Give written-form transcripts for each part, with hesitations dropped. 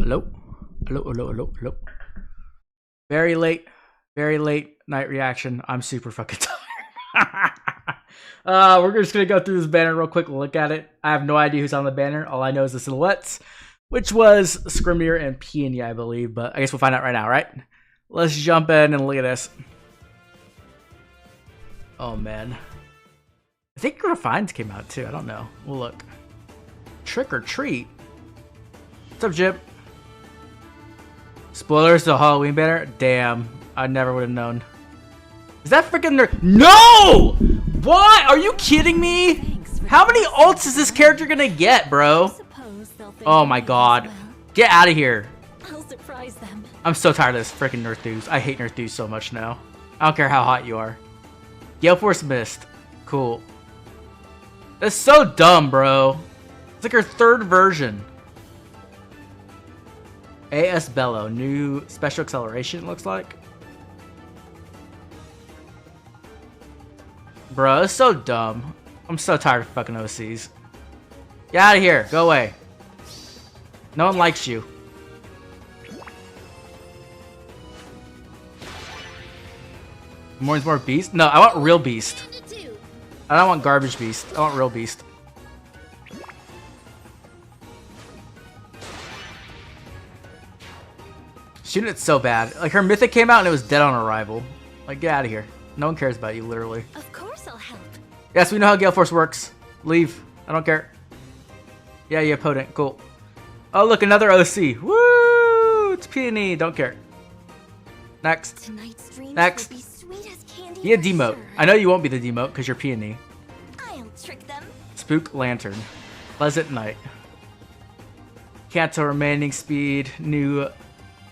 Hello? Hello. Very late night reaction. I'm super fucking tired. We're just gonna go through this banner real quick, look at it. I have no idea who's on the banner. All I know is the silhouettes, which was Skrimir and Peony, I believe, but I guess we'll find out right now, right? Let's jump in and look at this. Oh man. I think Refined came out too. I don't know. We'll look. Trick or Treat. What's up, Jim? Spoilers to the Halloween banner? Damn. I never would have known. Is that freaking nerd? No! What? Are you kidding me? How many ults is this character gonna get, bro? Oh my god. Get out of here. I'll surprise them. I'm so tired of this freaking Nertheus. I hate Nertheus so much now. I don't care how hot you are. Gale Force Mist. Cool. That's so dumb, bro. It's like her third version. AS Bellow. New special acceleration, it looks like. Bro, it's so dumb. I'm so tired of fucking OCs. Get out of here. Go away. No one likes you. More Beast? No, I want real Beast. I don't want garbage Beast. I want real Beast. Shooting it so bad. Like, her Mythic came out and it was dead on arrival. Like, get out of here. No one cares about you, literally. Of course I'll help. Yes, we know how Gale Force works. Leave. I don't care. Yeah, you're potent. Cool. Oh, look, another OC. Woo! It's Peony. Don't care. Next. Next. Be a demote. Sure. I know you won't be the demote because you're Peony. I'll trick them. Spook Lantern. Pleasant Night. Kanto remaining speed. New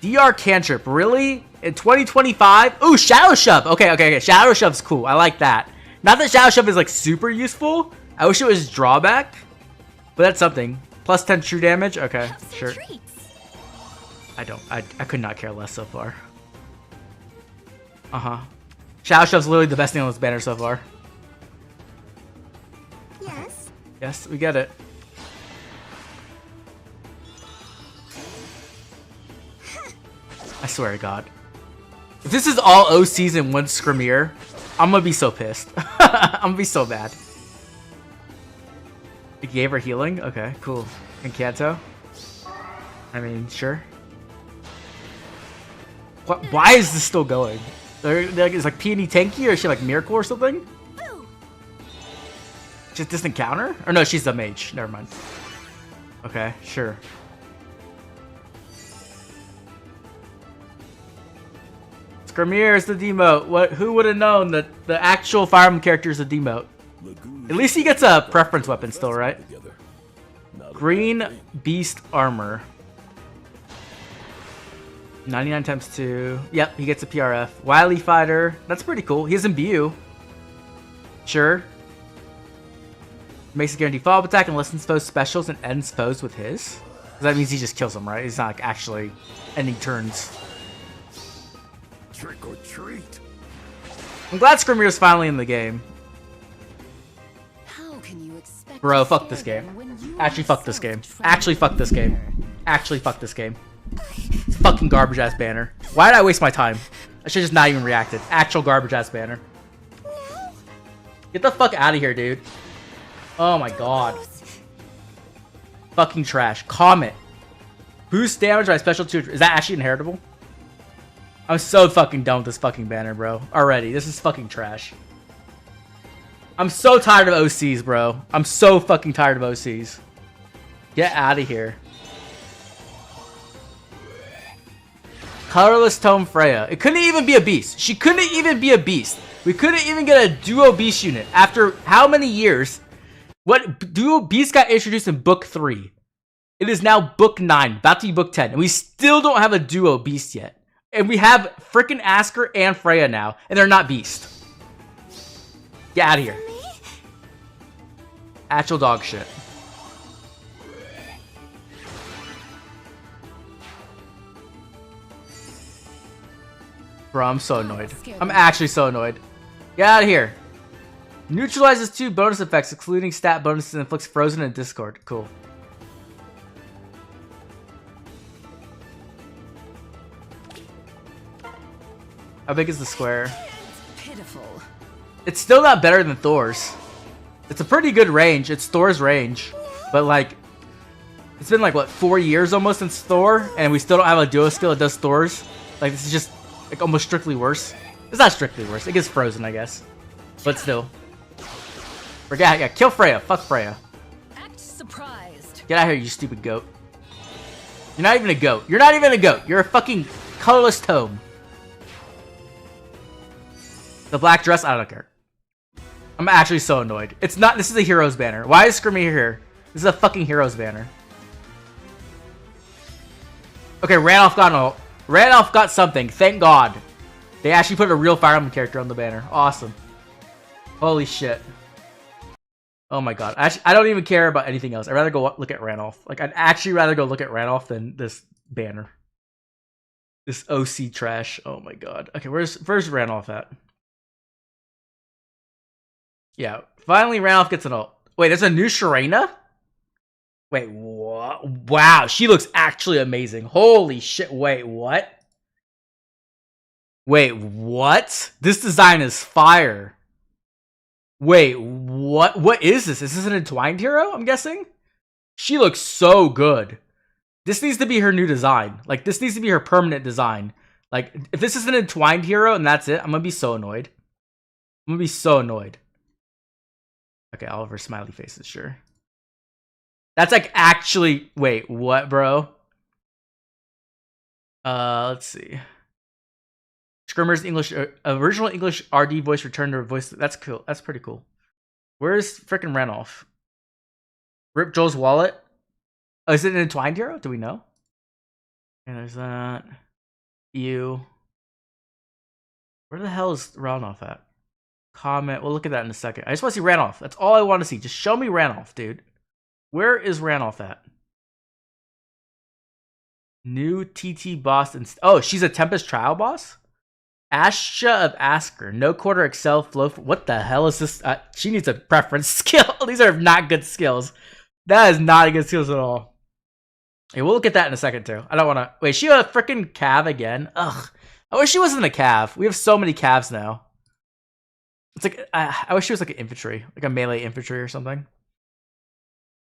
DR Cantrip. Really? In 2025? Ooh, Shadow Shove. Okay. Shadow Shove's cool. I like that. Not that Shadow Shove is like super useful. I wish it was drawback. But that's something. Plus 10 true damage? Okay, sure. I could not care less so far. Shadow Shove's literally the best thing on this banner so far. Yes. Yes, we get it. I swear to God. If this is all OCs in one Skrimir, I'm gonna be so pissed. I'm gonna be so bad. It gave her healing? Okay, cool. And Kanto? I mean, sure. What, why is this still going? Is like Peony tanky or is she like Miracle or something? Just distant counter? Or no, she's the mage. Never mind. Okay, sure. Skrimir is the demote. Who would have known that the actual Fire Emblem character is a demote? At least he gets a preference weapon still, right? Green Beast Armor. 99 times 2. Yep, he gets a PRF. Wily Fighter. That's pretty cool. He has Imbue. Sure. Makes a guaranteed follow-up attack and lessens foes specials and ends foes with his. That means he just kills them, right? He's not like actually ending turns. Trick or treat. I'm glad Skrimir is finally in the game. How can you expect Bro, fuck this game. Actually, fuck this game. Actually, fuck this game. Actually, fuck this game. It's fucking garbage ass banner. Why did I waste my time? I should just not even reacted. Actual garbage ass banner. Get the fuck out of here, dude. Oh my god. Fucking trash. Comet. Boost damage by special 2. Is that actually inheritable? I'm so fucking done with this fucking banner, bro. Already. This is fucking trash. I'm so tired of OCs, bro. I'm so fucking tired of OCs. Get out of here. Colorless Tome Freya. It couldn't even be a beast. She couldn't even be a beast. We couldn't even get a duo beast unit. After how many years? What duo beast got introduced in book 3? It is now book 9, about to be book 10. And we still don't have a duo beast yet. And we have freaking Asker and Freya now. And they're not beast. Get out of here. Actual dog shit. Bro, I'm so annoyed. I'm actually so annoyed. Get out of here. Neutralizes 2 bonus effects, excluding stat bonuses, and inflicts frozen and discord. Cool. How big is the square? Pitiful. It's still not better than Thor's. It's a pretty good range. It's Thor's range. But like, it's been like, what, 4 years almost since Thor? And we still don't have a duo skill that does Thor's. Like, this is just like almost strictly worse. It's not strictly worse. It gets frozen, I guess. But still. Forget, yeah, kill Freya. Fuck Freya. Act surprised. Get out of here, you stupid goat. You're not even a goat. You're not even a goat. You're a fucking colorless tome. The black dress, I don't care. I'm actually so annoyed. It's not, this is a Heroes banner. Why is Skirmir here? This is a fucking Heroes banner. Okay, Randolph got something. Thank God. They actually put a real Fire Emblem character on the banner. Awesome. Holy shit. Oh my god. Actually, I don't even care about anything else. I'd rather go look at Randolph. Like, I'd actually rather go look at Randolph than this banner. This OC trash. Oh my god. Okay, where's Randolph at? Yeah, finally Randolph gets an ult. Wait, there's a new Sharena? Wait, what? Wow, she looks actually amazing. Holy shit, wait, what? Wait, what? This design is fire. Wait, what? What is this? Is this an entwined hero, I'm guessing? She looks so good. This needs to be her new design. Like, this needs to be her permanent design. Like, if this is an entwined hero and that's it, I'm gonna be so annoyed. I'm gonna be so annoyed. Okay, all of her smiley faces, sure. That's like actually... Wait, what, bro? Let's see. Skirmir's English... original English RD voice returned to her voice. That's cool. That's pretty cool. Where's frickin' Randolph? Rip Joel's wallet? Oh, is it an entwined hero? Do we know? And there's that. You. Where the hell is Randolph at? Comment. We'll look at that in a second. I just want to see Randolph. That's all I want to see. Just show me Randolph, dude. Where is Randolph at? New TT boss. Oh, she's a Tempest Trial boss? Asha of Asker. No quarter excel flow. What the hell is this? She needs a preference skill. These are not good skills. That is not a good skills at all. Okay, we'll look at that in a second too. I don't want to. Wait, she a freaking Cav again? Ugh. I wish she wasn't a Cav. We have so many Cavs now. It's like, I wish she was like an infantry, like a melee infantry or something.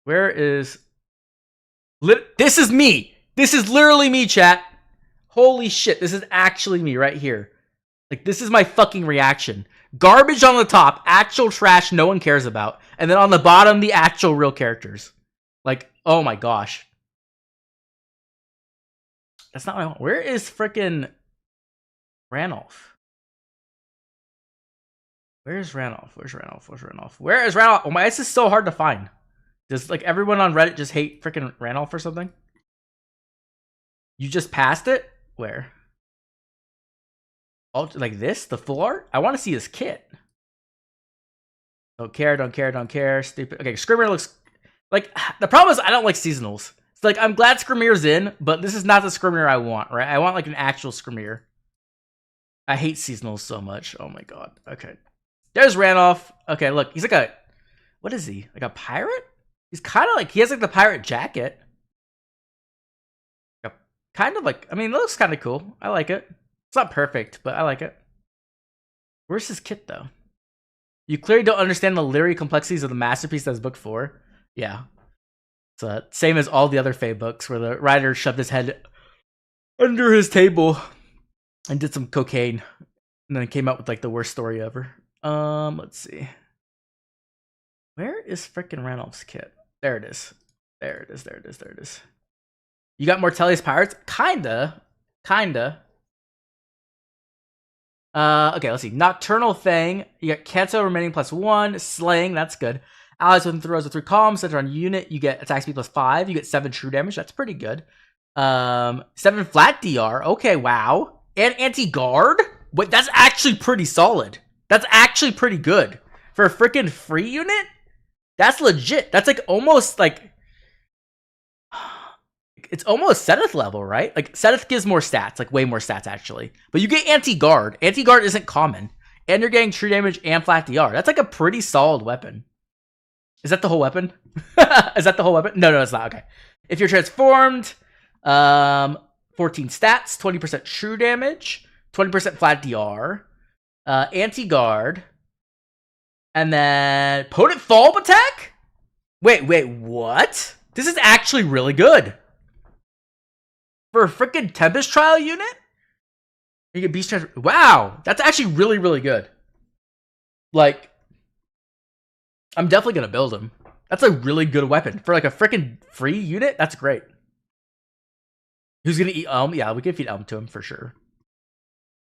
Where is... This is me! This is literally me, chat! Holy shit, this is actually me right here. Like, this is my fucking reaction. Garbage on the top, actual trash no one cares about. And then on the bottom, the actual real characters. Like, oh my gosh. That's not what I want. Where is frickin' Randolph? Where's Randolph? Where's Randolph? Where's Randolph? Where is Randolph? Oh my, this is so hard to find. Does like everyone on Reddit just hate freaking Randolph or something? You just passed it? Where? Oh, like this? The full art? I want to see his kit. Don't care, don't care, don't care. Stupid. Okay, Skirmir looks... Like, the problem is I don't like seasonals. It's like, I'm glad Skirmir's in, but this is not the Skirmir I want, right? I want like an actual Skirmir. I hate seasonals so much. Oh my god. Okay. There's Randolph. Okay, look. He's like a... What is he? Like a pirate? He's kind of like... He has like the pirate jacket. Kind of like... I mean, it looks kind of cool. I like it. It's not perfect, but I like it. Where's his kit, though? You clearly don't understand the literary complexities of the masterpiece that's book 4. Yeah. It's same as all the other Fae books, where the writer shoved his head under his table and did some cocaine. And then came out with like the worst story ever. Let's see. Where is frickin' Randolph's kit? There it is. There it is. There it is. There it is. You got Mortelli's Pirates? Kinda. Kinda. Okay, let's see. Nocturnal Thing. You got Kanto remaining +1. Slaying, that's good. Allies within 3 rows with 3 columns. Center on unit. You get attack speed +5. You get 7 true damage. That's pretty good. 7 flat DR. Okay, wow. And anti-guard? Wait, that's actually pretty solid. That's actually pretty good. For a freaking free unit? That's legit. That's like almost like... It's almost Sethith level, right? Like, Sethith gives more stats. Like, way more stats, actually. But you get anti-guard. Anti-guard isn't common. And you're getting true damage and flat DR. That's like a pretty solid weapon. Is that the whole weapon? Is that the whole weapon? No, it's not. Okay. If you're transformed, 14 stats, 20% true damage, 20% flat DR, anti-guard, and then potent follow-up attack? Wait, what? This is actually really good. For a freaking Tempest Trial unit? You get beast transfer. Wow, that's actually really, really good. Like, I'm definitely gonna build him. That's a really good weapon. For like a freaking free unit, that's great. Who's gonna eat Elm? Yeah, we can feed Elm to him for sure.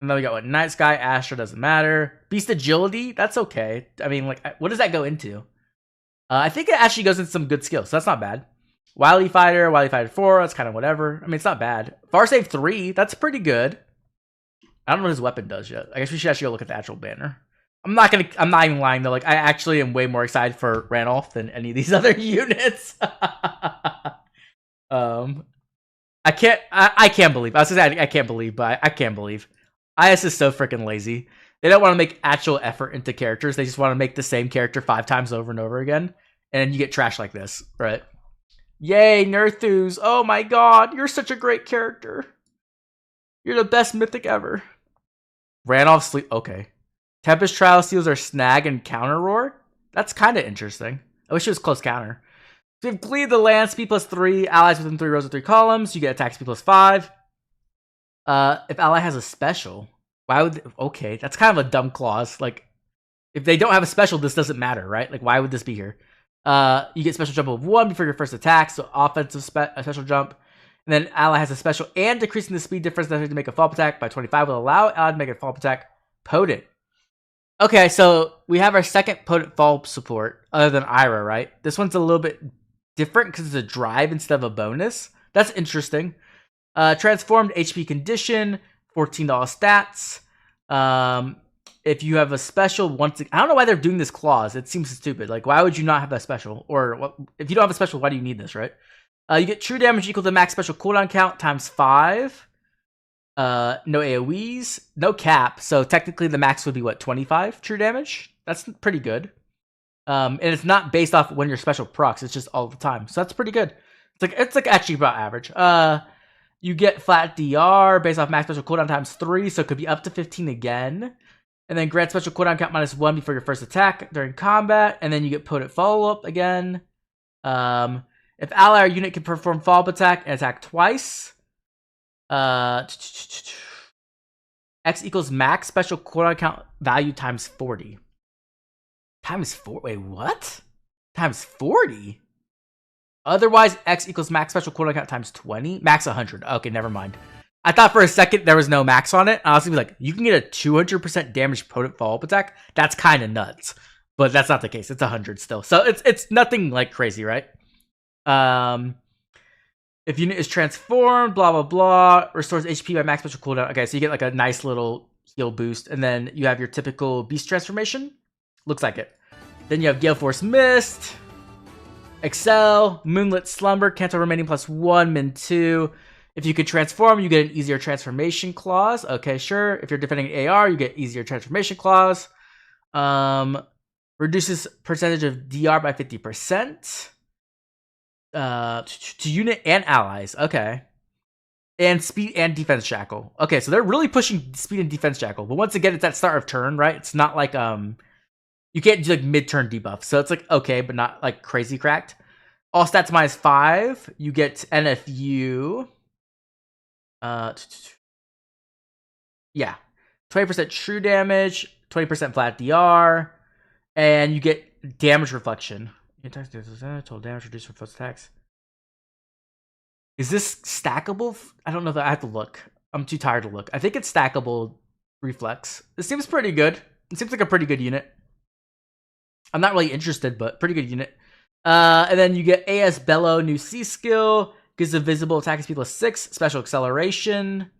And then we got what? Night Sky, Astra doesn't matter. Beast Agility, that's okay. I mean, like, what does that go into? I think it actually goes into some good skills, so that's not bad. Wily Fighter 4, that's kind of whatever. I mean, it's not bad. Far Save 3, that's pretty good. I don't know what his weapon does yet. I guess we should actually go look at the actual banner. I'm not even lying though. Like, I actually am way more excited for Ranulf than any of these other units. I can't believe. I was gonna say I can't believe, but I can't believe. IS is so freaking lazy. They don't want to make actual effort into characters. They just want to make the same character 5 times over and over again. And you get trash like this, right? Yay, Nerthus. Oh my god, you're such a great character. You're the best mythic ever. Ranulf sleep. Okay. Tempest Trial steals our snag and counter roar. That's kind of interesting. I wish it was close counter. So we have Glee the land, speed +3, allies within 3 rows of 3 columns. You get attack speed +5. If ally has a special, why would okay? That's kind of a dumb clause. Like, if they don't have a special, this doesn't matter, right? Like, why would this be here? You get special jump of 1 before your first attack, so offensive special jump. And then ally has a special and decreasing the speed difference necessary to make a follow-up attack by 25 will allow ally to make a follow-up attack potent. Okay, so we have our second potent follow-up support other than Ira, right? This one's a little bit different because it's a drive instead of a bonus. That's interesting. Transformed HP condition, $14 stats. If you have a special I don't know why they're doing this clause. It seems stupid. Like, why would you not have a special? Or what, if you don't have a special, why do you need this, right? You get true damage equal to max special cooldown count times 5. No AoEs, no cap. So technically the max would be what, 25 true damage? That's pretty good. And it's not based off when your special procs. It's just all the time. So that's pretty good. It's like actually about average. You get flat DR based off max special cooldown times 3, so it could be up to 15 again. And then grant special cooldown count -1 before your first attack during combat. And then you get potent follow-up again. If ally or unit can perform follow-up attack and attack twice. X equals max special cooldown count value times 40. Times 4? Wait, what? Times 40? Otherwise, X equals max special cooldown count times 20? Max 100. Okay, never mind. I thought for a second there was no max on it. I was gonna be like, you can get a 200% damage potent follow-up attack? That's kind of nuts. But that's not the case. It's 100 still. So it's nothing like crazy, right? If unit is transformed, blah, blah, blah, restores HP by max special cooldown. Okay, so you get like a nice little heal boost. And then you have your typical beast transformation. Looks like it. Then you have Gale Force Mist. Excel, Moonlit Slumber, cancel remaining +1, min 2. If you could transform, you get an easier transformation clause. Okay, sure. If you're defending AR, you get easier transformation clause. Reduces percentage of DR by 50%. To unit and allies. Okay. And speed and defense shackle. Okay, so they're really pushing speed and defense shackle. But once again, it's at start of turn, right? It's not like you can't do like mid-turn debuff. So it's like okay, but not like crazy cracked. All stats -5. You get NFU. Yeah. 20% true damage, 20% flat DR, and you get damage reflection. Total damage reduced from first attacks. Is this stackable? I don't know that I have to look. I'm too tired to look. I think it's stackable reflex. This seems pretty good. It seems like a pretty good unit. I'm not really interested, but pretty good unit. And then you get AS Bellow, new C skill, gives a visible attack speed +6, special acceleration.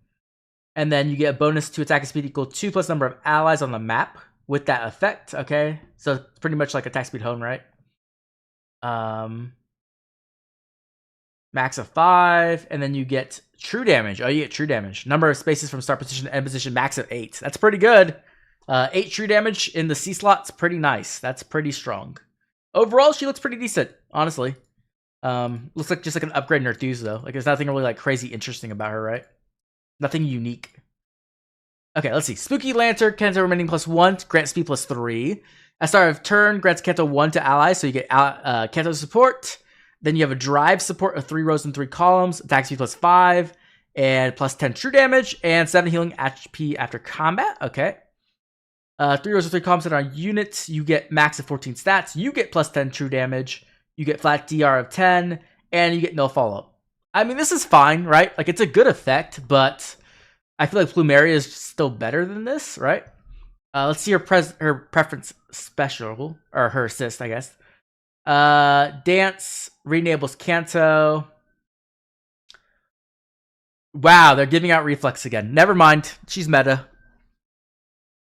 And then you get a bonus to attack speed equal 2 plus number of allies on the map with that effect. Okay, so it's pretty much like attack speed hone, right? Max of 5, and then you get true damage. Oh, you get true damage. Number of spaces from start position to end position, max of 8. That's pretty good. 8 true damage in the C slot's pretty nice. That's pretty strong. Overall, she looks pretty decent, honestly. Looks like just like an upgrade in her thews, though. Like, there's nothing really like crazy interesting about her, right? Nothing unique. Okay, let's see. Spooky Lantern, Kanto remaining +1, grants speed +3. At start of turn, grants Kanto 1 to allies, so you get Kanto support. Then you have a drive support of 3 rows and 3 columns, attack speed +5, and +10 true damage, and 7 healing HP after combat. Okay. 3 rows of 3 columns that are units. You get max of 14 stats. You get +10 true damage. You get flat DR of 10, and you get no follow-up. I mean, this is fine, right? Like, it's a good effect, but I feel like Plumeria is still better than this, right? Let's see her preference special, or her assist, I guess. Dance re-enables Kanto. Wow, they're giving out reflex again. Never mind, she's meta.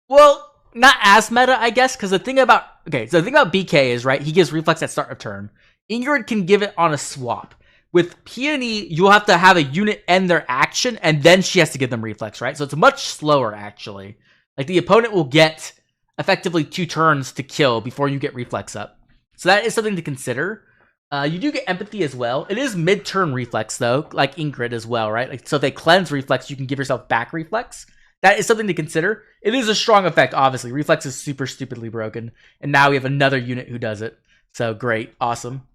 Well, not as meta, I guess, because the thing about BK is, right, he gives reflex at start of turn. Ingrid can give it on a swap. With Peony, you'll have to have a unit end their action, and then she has to give them reflex, right? So it's much slower, actually. Like, the opponent will get effectively 2 turns to kill before you get reflex up. So that is something to consider. You do get empathy as well. It is mid-turn reflex, though, like Ingrid as well, right? Like, so if they cleanse reflex, you can give yourself back reflex. That is something to consider. It is a strong effect, obviously. Reflex is super stupidly broken. And now we have another unit who does it. So great. Awesome.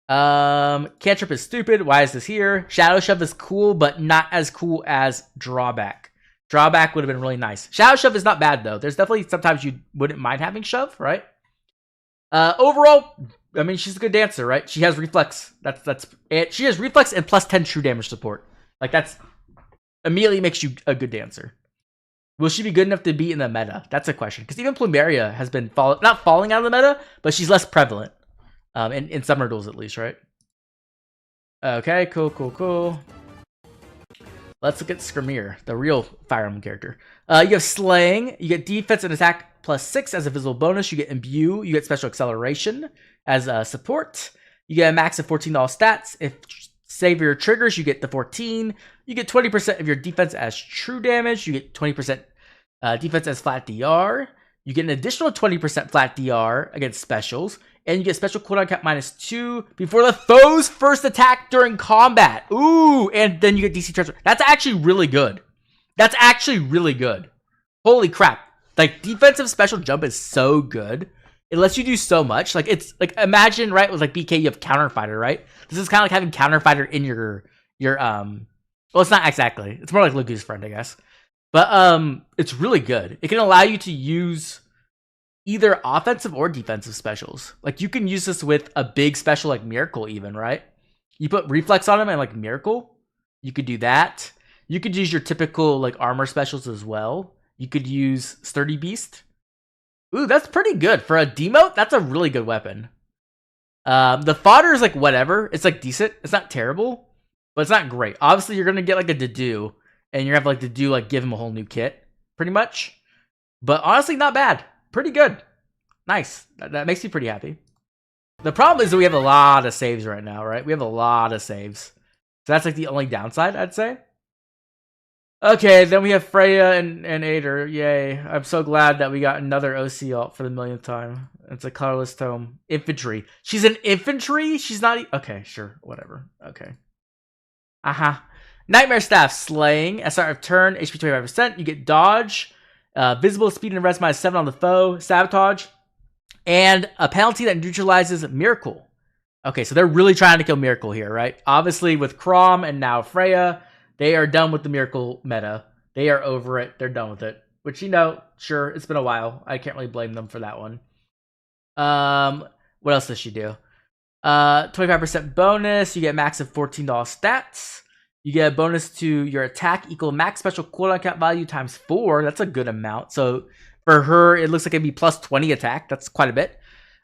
Cantrip is stupid. Why is this here? Shadow Shove is cool, but not as cool as Drawback. Drawback would have been really nice. Shadow Shove is not bad, though. There's definitely sometimes you wouldn't mind having Shove, right? Overall, I mean, she's a good dancer, right? She has reflex. That's it. She has reflex and +10 true damage support. Like, that's immediately makes you a good dancer. Will she be good enough to be in the meta? That's a question. Because even Plumeria has been not falling out of the meta, but she's less prevalent. In summer duels, at least, right? Okay, cool. Let's look at Skirmir, the real Fire Emblem character. You have Slaying. You get defense and attack +6 as a visible bonus. You get Imbue. You get Special Acceleration as a support. You get a max of 14 all stats. If Savior triggers, you get the 14. You get 20% of your defense as true damage. You get 20% defense as flat DR. You get an additional 20% flat DR against specials. And you get special cooldown cap -2 before the foe's first attack during combat. Ooh, and then you get DC transfer. That's actually really good. Holy crap. Like, defensive special jump is so good. It lets you do so much. Like, it's like, imagine, right, with like BK, you have counter fighter, right? This is kind of like having counter fighter in your well, it's not exactly. It's more like Lugu's friend, I guess. But it's really good. It can allow you to use either offensive or defensive specials. Like, you can use this with a big special like Miracle even, right? You put reflex on him and like Miracle. You could do that. You could use your typical like armor specials as well. You could use Sturdy Beast. Ooh, that's pretty good. For a demote, that's a really good weapon. The fodder is like whatever. It's like decent. It's not terrible, but it's not great. Obviously, you're going to get like a Dedu, and you're going to have like Dedu like give him a whole new kit, pretty much. But honestly, not bad. Pretty good. Nice. That makes me pretty happy. The problem is that we have a lot of saves right now, right? We have a lot of saves. So that's like the only downside, I'd say. Okay, then we have Freya and Ader. Yay. I'm so glad that we got another OC alt for the millionth time. It's a colorless tome. Infantry. She's an infantry? She's not... Okay, sure. Whatever. Okay. Nightmare Staff. Slaying. At start of turn, HP 25%. You get dodge. Visible speed and res -7 on the foe. Sabotage. And a penalty that neutralizes Miracle. Okay, so they're really trying to kill Miracle here, right? Obviously, with Crom and now Freya, they are done with the Miracle meta. They are over it. They're done with it. Which, you know, sure, it's been a while. I can't really blame them for that one. What else does she do? 25% bonus. You get max of $14 stats. You get a bonus to your attack equal max special cooldown cap value times 4. That's a good amount. So for her, it looks like it'd be plus 20 attack. That's quite a bit.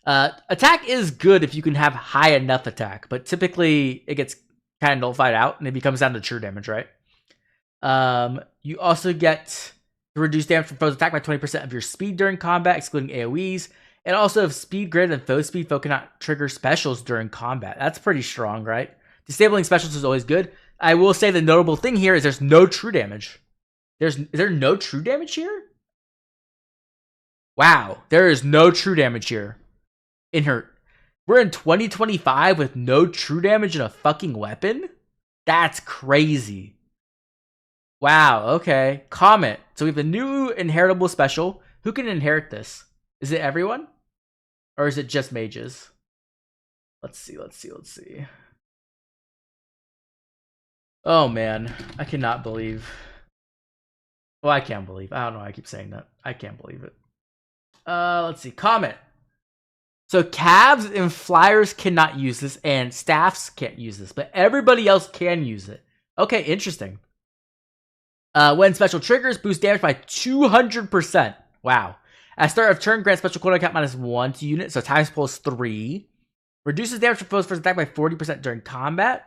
Attack is good if you can have high enough attack, but typically it gets kind of nullified out and it becomes down to true damage, right? You also get to reduce damage from foe's attack by 20% of your speed during combat, excluding AoEs. And also, if speed greater than foe speed, foe cannot trigger specials during combat. That's pretty strong, right? Disabling specials is always good. I will say the notable thing here is there's no true damage. Is there no true damage here? Wow, there is no true damage here. In her, we're in 2025 with no true damage in a fucking weapon? That's crazy. Wow, okay. Comet. So we have a new inheritable special. Who can inherit this? Is it everyone? Or is it just mages? Let's see. Oh man, I cannot believe. Well, I can't believe. I don't know why I keep saying that. I can't believe it. Let's see. Comet. So calves and flyers cannot use this, and staffs can't use this, but everybody else can use it. Okay, interesting. When special triggers, boost damage by 200%. Wow. At start of turn, grant special quota count -1 to unit, so times plus 3. Reduces damage for foes first attack by 40% during combat.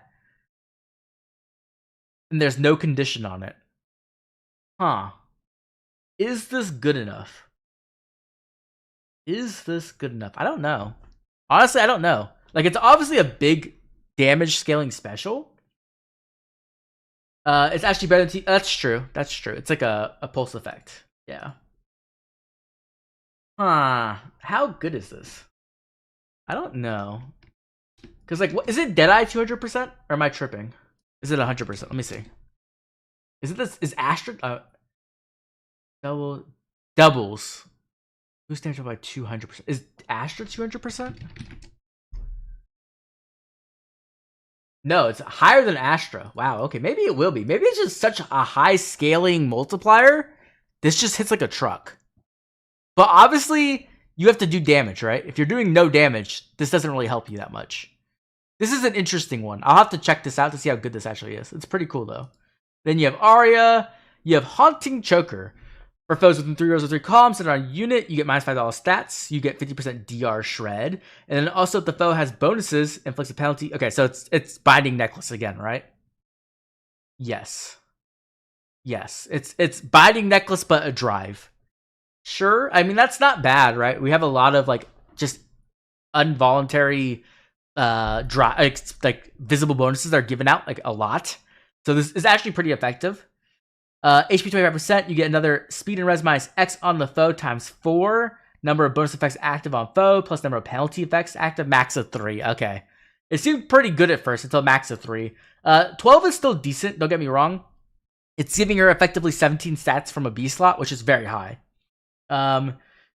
And there's no condition on it. Huh. Is this good enough? Is this good enough? I don't know. Honestly, I don't know. Like, it's obviously a big damage scaling special. It's actually better than that's true. That's true. It's like a pulse effect. Yeah. Huh. How good is this? I don't know. Because, like, what is it? Deadeye 200%? Or am I tripping? Is it 100%? Let me see. Is it this? Is Astra doubles? Who's damage by 200%? Is Astra 200%? No, it's higher than Astra. Wow, okay, maybe it will be. Maybe it's just such a high scaling multiplier. This just hits like a truck. But obviously, you have to do damage, right? If you're doing no damage, this doesn't really help you that much. This is an interesting one. I'll have to check this out to see how good this actually is. It's pretty cool, though. Then you have Arya. You have Haunting Choker. For foes within 3 rows or 3 columns and on unit, you get -$5 stats. You get 50% DR shred. And then also, if the foe has bonuses, inflicts a penalty. Okay, so it's Binding Necklace again, right? Yes. Yes. It's Binding Necklace, but a drive. Sure. I mean, that's not bad, right? We have a lot of, like, just involuntary like visible bonuses that are given out, like, a lot. So this is actually pretty effective. HP 25%, you get another speed and res -X on the foe times 4. Number of bonus effects active on foe, plus number of penalty effects active, max of 3. Okay. It seemed pretty good at first until max of 3. 12 is still decent, don't get me wrong. It's giving her effectively 17 stats from a B slot, which is very high.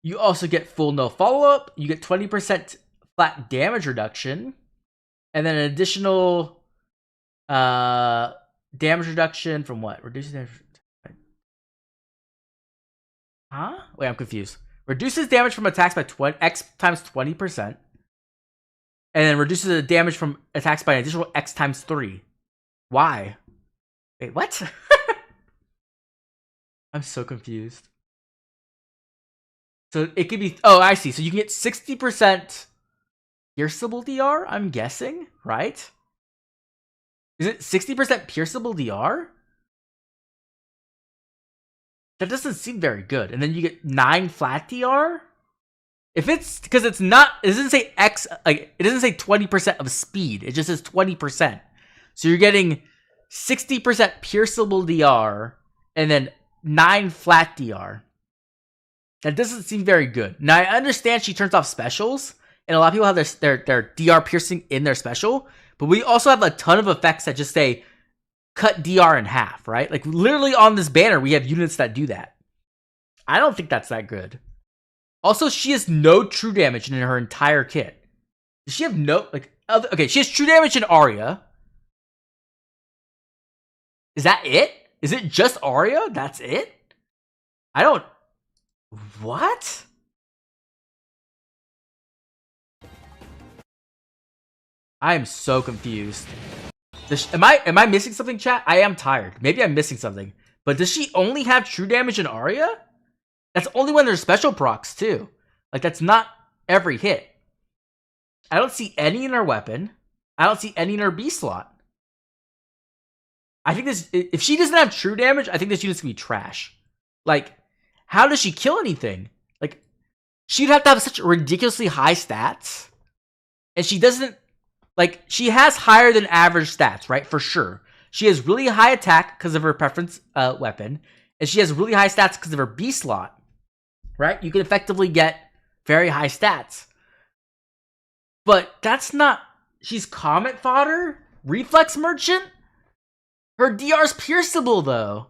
You also get full no follow-up. You get 20% flat damage reduction. And then an additional damage reduction from what? Reduces damage. Huh? Wait, I'm confused. Reduces damage from attacks by X times 20%. And then reduces the damage from attacks by an additional X times 3. Why? Wait, what? I'm so confused. So it could be... Oh, I see. So you can get 60% pierceable DR, I'm guessing, right? Is it 60% pierceable DR? That doesn't seem very good. And then you get 9 flat DR? If it's... Because it's not... It doesn't say X... Like, it doesn't say 20% of speed. It just says 20%. So you're getting 60% pierceable DR and then 9 flat DR. That doesn't seem very good. Now, I understand she turns off specials, and a lot of people have their DR piercing in their special, but we also have a ton of effects that just say, cut DR in half, right? Like, literally on this banner, we have units that do that. I don't think that's that good. Also, she has no true damage in her entire kit. Does she have no, like, other, okay, she has true damage in Arya. Is that it? Is it just Arya? That's it? I don't... What? I am so confused. Am I missing something, chat? I am tired. Maybe I'm missing something. But does she only have true damage in Arya? That's only when there's special procs, too. Like, that's not every hit. I don't see any in her weapon. I don't see any in her B slot. I think this... If she doesn't have true damage, I think this unit's gonna be trash. Like, how does she kill anything? Like, she'd have to have such ridiculously high stats. And she doesn't... Like, she has higher than average stats, right? For sure. She has really high attack because of her preference weapon. And she has really high stats because of her B slot. Right? You can effectively get very high stats. But that's not... She's Comet Fodder? Reflex Merchant? Her DR's pierceable, though.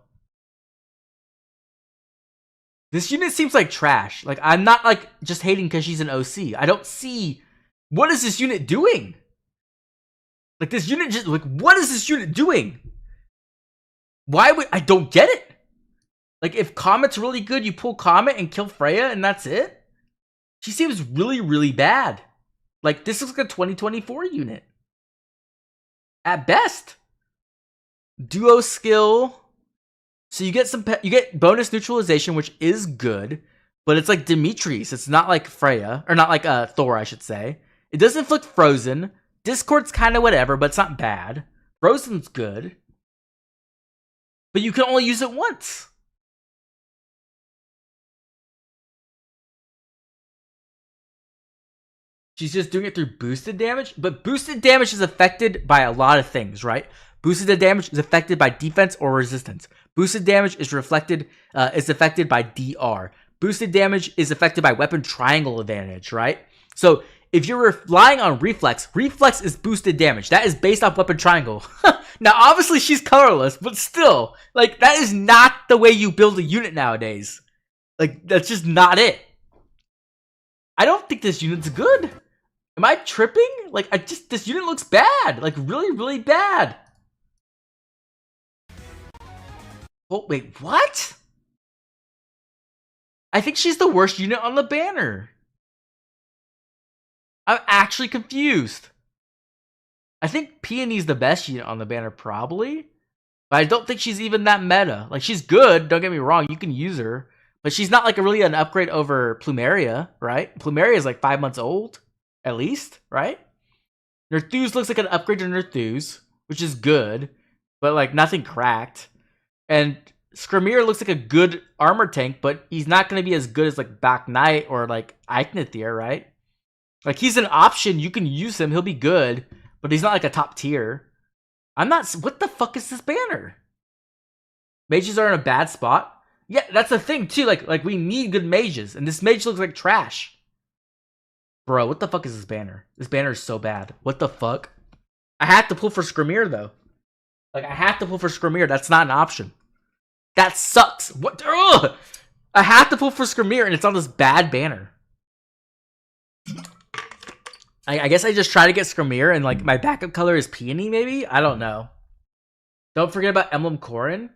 This unit seems like trash. Like, I'm not, like, just hating because she's an OC. I don't see... What is this unit doing? Like, this unit just... Like, what is this unit doing? Why would... I don't get it. Like, if Comet's really good, you pull Comet and kill Freya and that's it? She seems really, really bad. Like, this looks like a 2024 unit. At best. Duo skill... So you get you get bonus neutralization, which is good, but it's like Demetrius. It's not like Freya, or not like Thor, I should say. It doesn't inflict frozen. Discord's kind of whatever, but it's not bad. Frozen's good, but you can only use it once. She's just doing it through boosted damage, but boosted damage is affected by a lot of things, right? Boosted damage is affected by defense or resistance. Boosted damage is affected by DR. Boosted damage is affected by weapon triangle advantage, right? So if you're relying on reflex, reflex is boosted damage. That is based off weapon triangle. Now, obviously she's colorless, but still, like, that is not the way you build a unit nowadays. Like, that's just not it. I don't think this unit's good. Am I tripping? Like, this unit looks bad. Like, really, really bad. Oh, wait, what? I think she's the worst unit on the banner. I'm actually confused. I think Peony's the best unit on the banner, probably. But I don't think she's even that meta. Like, she's good, don't get me wrong, you can use her. But she's not like really an upgrade over Plumeria, right? Plumeria is like 5 months old, at least, right? Nerthus looks like an upgrade to Nerthus, which is good. But like, nothing cracked. And Skrimir looks like a good armor tank, but he's not going to be as good as like Back Knight or like Eichnithir, right? Like, he's an option. You can use him. He'll be good, but he's not like a top tier. I'm not... What the fuck is this banner? Mages are in a bad spot. Yeah, that's the thing too. Like we need good mages, and this mage looks like trash. Bro, what the fuck is this banner? This banner is so bad. What the fuck? I have to pull for Skrimir though. Like, I have to pull for Skrimir. That's not an option. That sucks. What? Ugh! I have to pull for Skrimir, and it's on this bad banner. I guess I just try to get Skrimir, and like my backup color is Peony, maybe? I don't know. Don't forget about Emblem Corrin.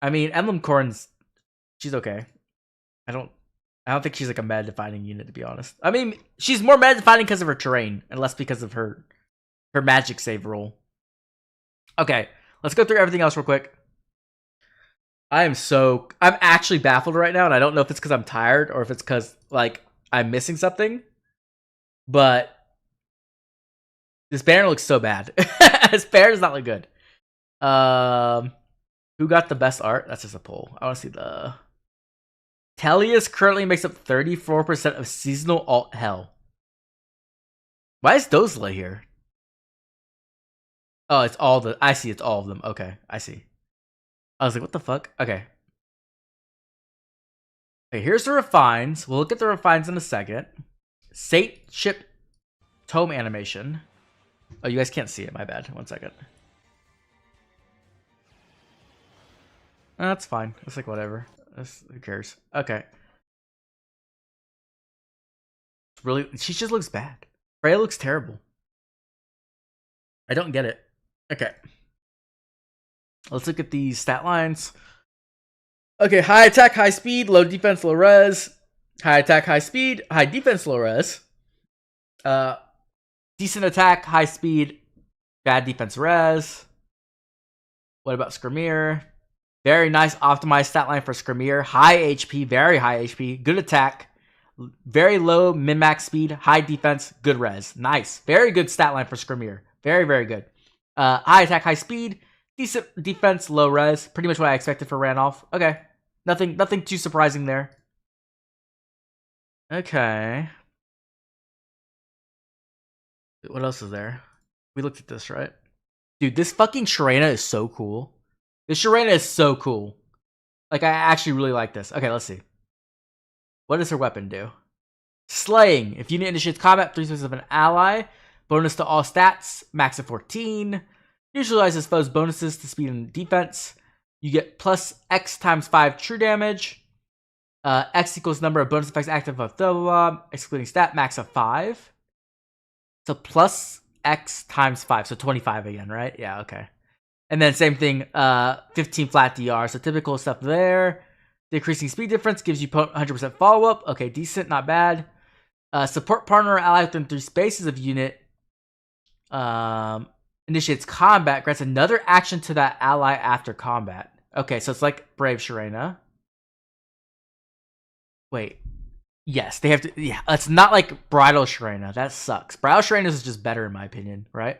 I mean, Emblem Corrin's... She's okay. I don't think she's like a meta-defining unit, to be honest. I mean, she's more meta-defining because of her terrain, and less because of her magic save roll. Okay, let's go through everything else real quick. I'm actually baffled right now, and I don't know if it's because I'm tired or if it's because, like, I'm missing something. But this banner looks so bad. This banner does not look good. Who got the best art? That's just a poll. I want to see the... Tellius currently makes up 34% of seasonal alt hell. Why is Dozla here? Oh, it's all the... I see, it's all of them. Okay, I see. I was like, what the fuck? Okay. Okay, here's the refines. We'll look at the refines in a second. Sate ship tome animation. Oh, you guys can't see it. My bad. 1 second. That's fine. It's like whatever. Who cares? Okay. Really, she just looks bad. Freya looks terrible. I don't get it. Okay. Let's look at these stat lines. Okay, high attack, high speed, low defense, low res. High attack, high speed, high defense, low res. Decent attack, high speed, bad defense, res. What about Skrimir? Very nice optimized stat line for Skrimir. High HP, very high HP, good attack, very low min-max speed, high defense, good res. Nice. Very good stat line for Skrimir. Very, very good. High attack, high speed, decent defense, low res. Pretty much what I expected for Randolph. Okay. Nothing too surprising there. Okay. What else is there? We looked at this, right? Dude, this fucking Sharena is so cool. This Sharena is so cool. Like, I actually really like this. Okay, let's see. What does her weapon do? Slaying. If unit initiates combat, 3 of an ally. Bonus to all stats. Max of 14. Neutralizes foes' bonuses to speed and defense. You get plus X times 5 true damage. X equals number of bonus effects active of blah, blah, blah, excluding stat, max of 5. So plus X times 5, so 25 again, right? Yeah, okay. And then same thing, 15 flat DR, so typical stuff there. Decreasing speed difference gives you 100% follow-up. Okay, decent, not bad. Support partner or ally within 3 spaces of unit initiates combat, grants another action to that ally after combat. Okay, so it's like Brave Sharena. Wait. Yes, they have to. Yeah, it's not like Bridal Sharena. That sucks. Bridal Sharena is just better in my opinion, right?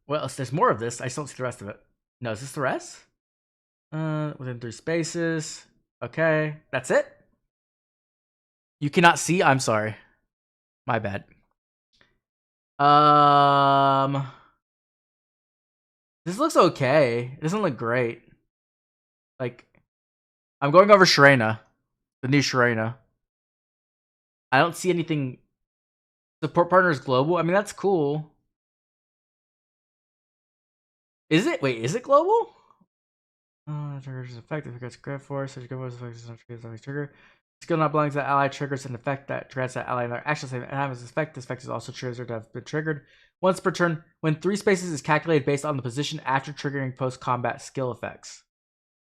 Well, there's more of this. I just don't see the rest of it. No, is this the rest? Within 3 spaces. Okay, that's it. You cannot see. I'm sorry. My bad. This looks okay. It doesn't look great. Like, I'm going over Sharena. The new Sharena. I don't see anything. Support partner is global. I mean, that's cool. Is it? Wait, is it global? Trigger is effective. It gets grab force. Such grab force effects on triggers on trigger. Skill not belongs to that ally triggers an effect that grants that ally another action save and have its effect. This effect is also triggered to have been triggered once per turn when 3 spaces is calculated based on the position after triggering post-combat skill effects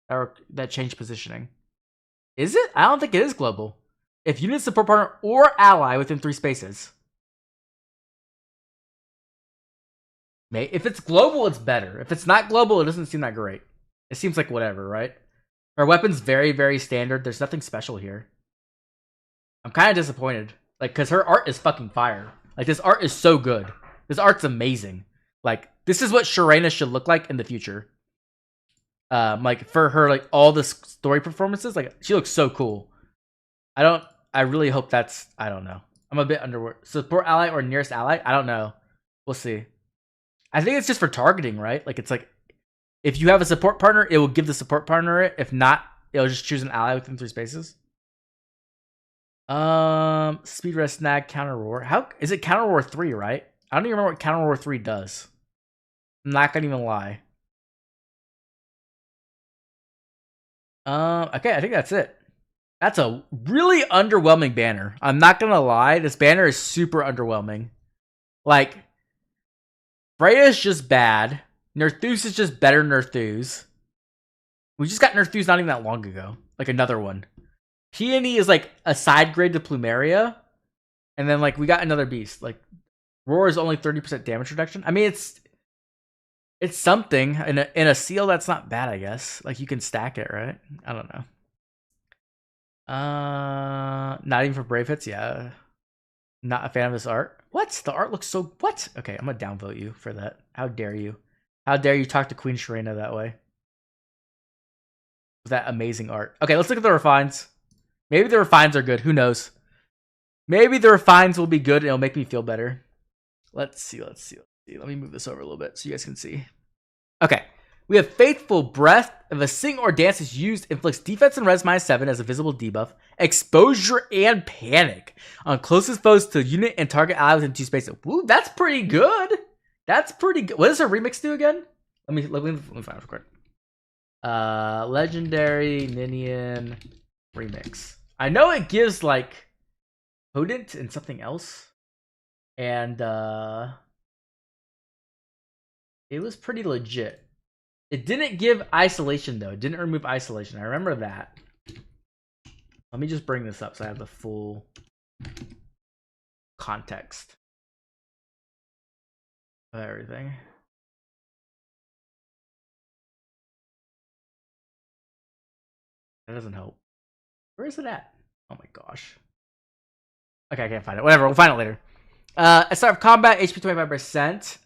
that change positioning. Is it? I don't think it is global. If unit support partner or ally within 3 spaces. If it's global, it's better. If it's not global, it doesn't seem that great. It seems like whatever, right? Our weapon's very, very standard. There's nothing special here. I'm kind of disappointed. Like, because her art is fucking fire. Like, this art is so good. This art's amazing. Like, this is what Sharena should look like in the future. Like, for her, like, all the story performances, like, she looks so cool. I really hope that's, I don't know. I'm a bit underworked. Support ally or nearest ally? I don't know. We'll see. I think it's just for targeting, right? Like, it's like, if you have a support partner, it will give the support partner it. If not, it'll just choose an ally within 3 spaces. Speed rest snag counter roar. How is it counter roar 3, right? I don't even remember what counter roar 3 does. I'm not gonna even lie. Okay, I think that's it. That's a really underwhelming banner. I'm not gonna lie, this banner is super underwhelming. Like, Freya is just bad. Nerthus is just better Nerthus. We just got Nerthus not even that long ago. Like another one. Peony is like a side grade to Plumeria. And then like we got another beast. Like Roar is only 30% damage reduction. I mean it's something. In a seal that's not bad, I guess. Like you can stack it, right? I don't know. Not even for Brave Hits, yeah. Not a fan of this art. What? The art looks so what? Okay, I'm gonna downvote you for that. How dare you? How dare you talk to Queen Sharena that way? With that amazing art. Okay, let's look at the refines. Maybe the refines are good. Who knows? Maybe the refines will be good and it'll make me feel better. Let's see. Let me move this over a little bit so you guys can see. Okay. We have Faithful Breath. If a sing or dance is used, inflicts defense and res -7 as a visible debuff, exposure and panic on closest foes to unit and target ally within 2 spaces. Woo, that's pretty good. That's pretty good. What does her remix do again? Let me find it real quick. Legendary Ninian remix. I know it gives like Potent and something else. And it was pretty legit. It didn't give isolation though. It didn't remove isolation. I remember that. Let me just bring this up so I have the full context of everything. That doesn't help. Where is it at? Oh my gosh. Okay, I can't find it. Whatever, we'll find it later. At start of combat, HP 25%.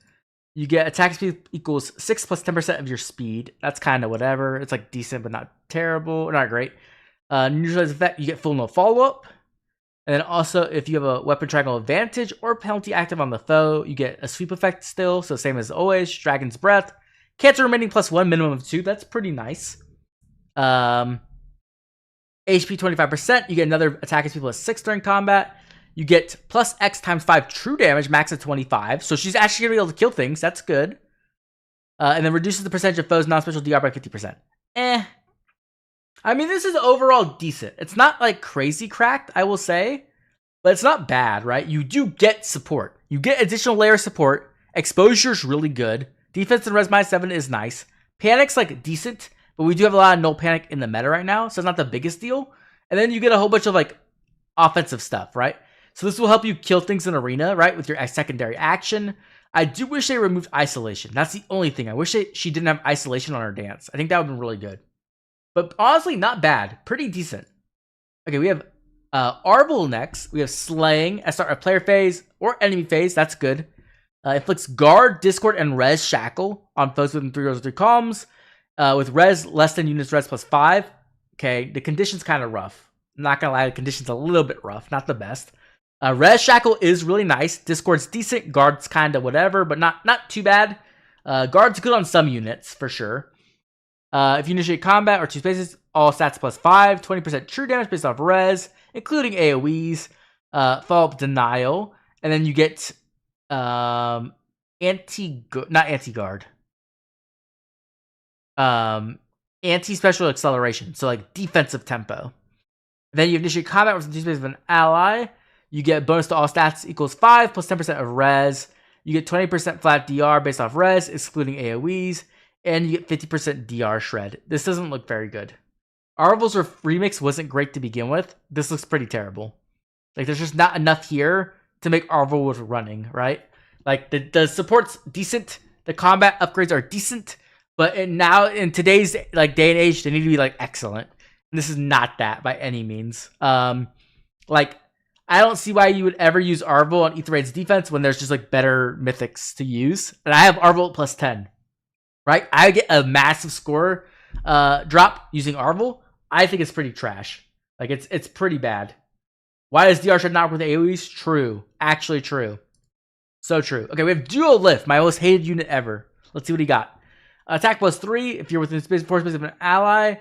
You get attack speed equals 6 plus 10% of your speed. That's kind of whatever. It's like decent, but not terrible. Not great. Neutralize effect, you get full no follow-up. And then also, if you have a weapon triangle advantage or penalty active on the foe, you get a sweep effect still. So same as always. Dragon's Breath. Cancer remaining +1, minimum of 2. That's pretty nice. HP 25%. You get another attack speed +6 during combat. You get plus X times 5 true damage, max of 25. So she's actually going to be able to kill things. That's good. And then reduces the percentage of foes non-special DR by 50%. I mean, this is overall decent. It's not like crazy cracked, I will say, but it's not bad, right? You do get support. You get additional layer of support. Exposure's really good. Defense and res -7 is nice. Panic's like decent, but we do have a lot of null panic in the meta right now, so it's not the biggest deal. And then you get a whole bunch of like offensive stuff, right? So this will help you kill things in arena, right? With your secondary action. I do wish they removed isolation. That's the only thing. I wish she didn't have isolation on her dance. I think that would have been really good. But honestly, not bad. Pretty decent. Okay, we have Arvel next. We have Slaying at start of player phase or enemy phase. That's good. Inflicts Guard, Discord, and Res Shackle on foes within 3 rows or 3 columns. With Res less than units Res +5. Okay, the condition's kind of rough. I'm not going to lie, the condition's a little bit rough. Not the best. Res Shackle is really nice. Discord's decent. Guard's kind of whatever, but not too bad. Guard's good on some units, for sure. If you initiate combat or 2 spaces, all stats +5. 20% true damage based off res, including AoEs. Follow-up denial. And then you get not anti-guard. Anti-special acceleration. So like defensive tempo. Then you initiate combat with 2 spaces of an ally. You get bonus to all stats equals 5 plus 10% of res. You get 20% flat DR based off res, excluding AoEs. And you get 50% DR shred. This doesn't look very good. Arvel's remix wasn't great to begin with. This looks pretty terrible. Like, there's just not enough here to make Arvel worth running, right? Like, the support's decent. The combat upgrades are decent. But now, in today's like day and age, they need to be like excellent. And this is not that by any means. Like, I don't see why you would ever use Arvel on Aether Raid's defense when there's just like better mythics to use. And I have Arvel at +10. Right? I get a massive score drop using Arvel. I think it's pretty trash. Like, it's pretty bad. Why does DR shred not work with AoEs? True. Actually true. So true. Okay, we have Duo Lift, my most hated unit ever. Let's see what he got. Attack +3 if you're within 4 spaces of an ally.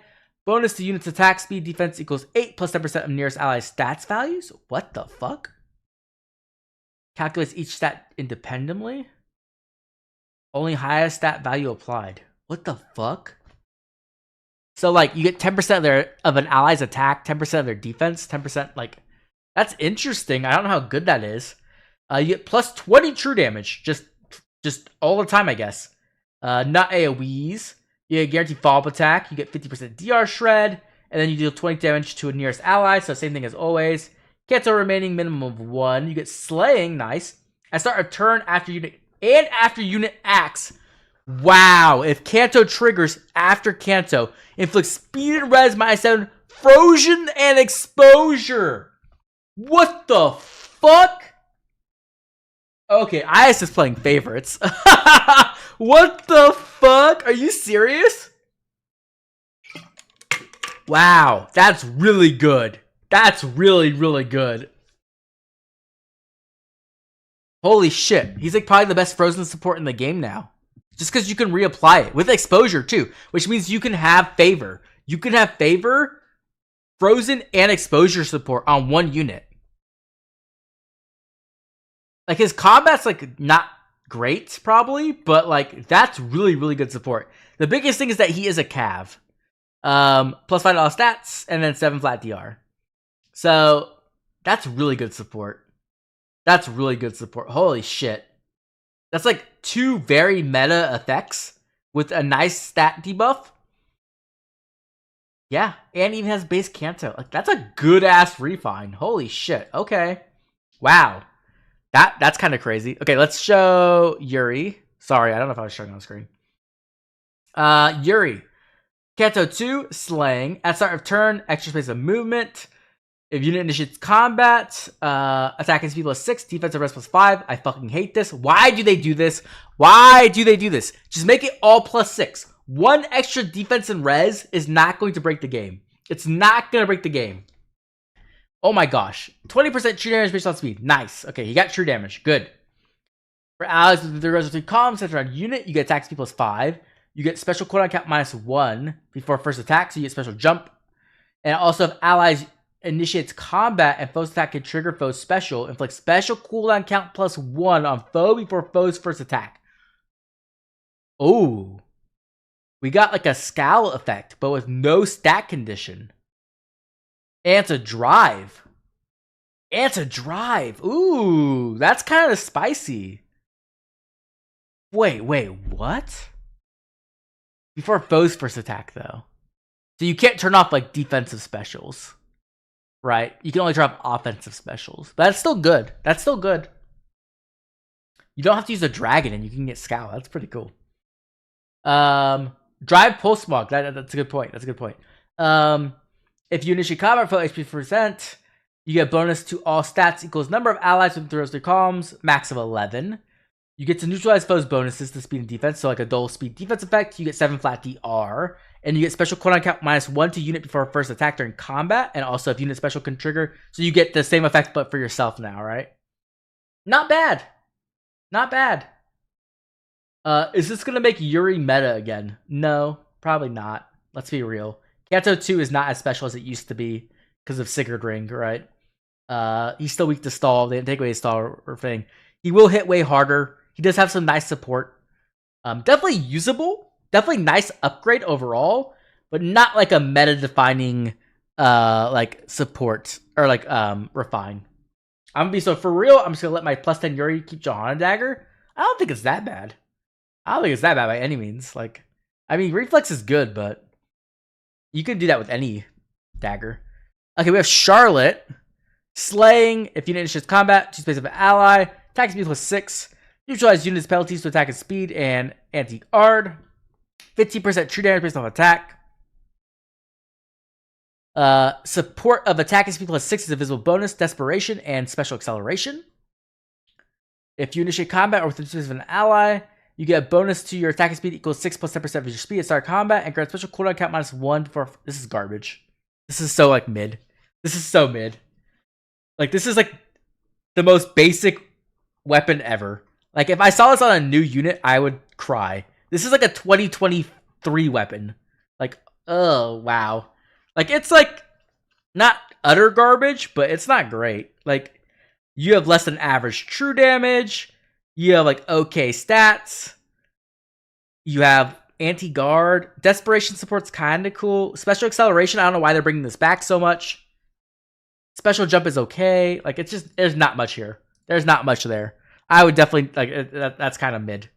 Bonus to unit's attack speed defense equals 8 plus 10% of nearest ally's stats values. What the fuck? Calculates each stat independently. Only highest stat value applied. What the fuck? So like you get 10% of an ally's attack, 10% of their defense, 10% like that's interesting. I don't know how good that is. You get +20 true damage, just all the time, I guess. Not AoEs. You get guaranteed follow-up attack. You get 50% DR shred, and then you deal 20 damage to a nearest ally. So same thing as always. Cancel remaining minimum of 1. You get Slaying, nice. I start a turn after unit and after unit acts. Wow! If Kanto triggers after Kanto, inflicts speed and res -7, frozen and exposure. What the fuck? Okay, IS is playing favorites. What the fuck? Are you serious? Wow, that's really good. That's really, really good. Holy shit. He's like probably the best frozen support in the game now. Just because you can reapply it with exposure too, which means you can have favor. You can have favor, frozen, and exposure support on one unit. Like his combat's like not great probably, but like that's really, really good support. The biggest thing is that he is a cav. +5 to all stats, and then 7 flat DR. So that's really good support. That's really good support. Holy shit. That's like 2 very meta effects with a nice stat debuff. Yeah, and even has base Kanto. Like that's a good ass refine. Holy shit. Okay. Wow. That's kind of crazy. Okay, let's show Yuri. Sorry, I don't know if I was showing on the screen. Yuri. Kanto 2, Slaying. At start of turn, extra space of movement. If unit initiates combat, attack and speed +6, defensive res +5. I fucking hate this. Why do they do this? Why do they do this? Just make it all +6. 1 extra defense and res is not going to break the game. It's not going to break the game. Oh my gosh. 20% true damage based on speed. Nice. Okay, he got true damage. Good. For allies with the res of 3 columns centered on unit, you get attack speed +5. You get special cooldown count -1 before first attack, so you get special jump. And also if allies initiates combat and foe's attack can trigger foe's special, inflict special cooldown count +1 on foe before foe's first attack. Oh. We got like a scowl effect, but with no stat condition. And it's a drive. Ooh, that's kind of spicy. Wait, what? Before foe's first attack, though. So you can't turn off like defensive specials. Right? You can only turn off offensive specials. But that's still good. You don't have to use a dragon and you can get scowl. That's pretty cool. Drive pulse smog. That's a good point. If you initiate combat for HP %, you get bonus to all stats equals number of allies within 3 rows 3 columns, max of 11. You get to neutralize foes' bonuses to speed and defense, so like a dual speed defense effect, you get 7 flat DR, and you get special cooldown count -1 to unit before first attack during combat, and also if unit special can trigger, so you get the same effect but for yourself now, right? Not bad. Is this gonna make Yuri meta again? No, probably not. Let's be real. Kanto 2 is not as special as it used to be because of Sigurd Ring, right? He's still weak to stall. They didn't take away his stall or thing. He will hit way harder. He does have some nice support. Definitely usable. Definitely nice upgrade overall, but not like a meta-defining like support or like refine. I'm gonna be so for real. I'm just gonna let my +10 Yuri keep Johanna dagger. I don't think it's that bad. By any means. Like, I mean, reflex is good, but you can do that with any dagger. Okay, we have Charlotte. Slaying. If unit initiates combat, 2 space of an ally. Attack speed +6. Neutralize units penalties to attack and speed and anti-guard. 15% true damage based on attack. Support of attack and speed +6 is a visible bonus, desperation, and special acceleration. If you initiate combat or within 2 space of an ally, you get a bonus to your attack and speed equals 6 + 10% of your speed at start combat and grant special cooldown count -1 for. This is garbage. This is so like mid. This is so mid. Like, this is like the most basic weapon ever. Like, if I saw this on a new unit, I would cry. This is like a 2023 weapon. Like, oh, wow. Like, it's like not utter garbage, but it's not great. Like, you have less than average true damage. You have like okay stats. You have anti-guard. Desperation support's kind of cool. Special acceleration, I don't know why they're bringing this back so much. Special jump is okay. Like, it's just, there's not much here. There's not much there. I would definitely, like, that's kind of mid.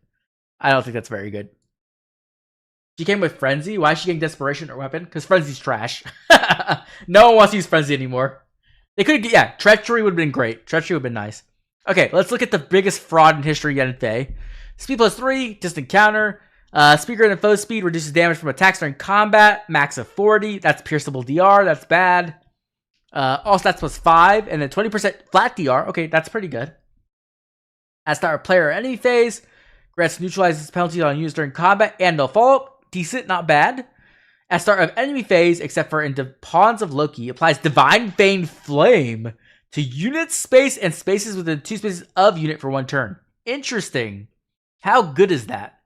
I don't think that's very good. She came with Frenzy. Why is she getting Desperation or Weapon? Because Frenzy's trash. No one wants to use Frenzy anymore. They could, yeah, Treachery would have been great. Treachery would have been nice. Okay, let's look at the biggest fraud in history yet today. Speed +3, distant counter. Speed greater than foe speed, reduces damage from attacks during combat. Max of 40. That's pierceable DR. That's bad. All stats +5, and then 20% flat DR. Okay, that's pretty good. At start of player or enemy phase, grants neutralizes penalties on units during combat and no follow-up. Decent, not bad. At start of enemy phase, except for in Pawns of Loki, applies Divine Bane Flame to unit space and spaces within 2 spaces of unit for 1 turn. Interesting. How good is that?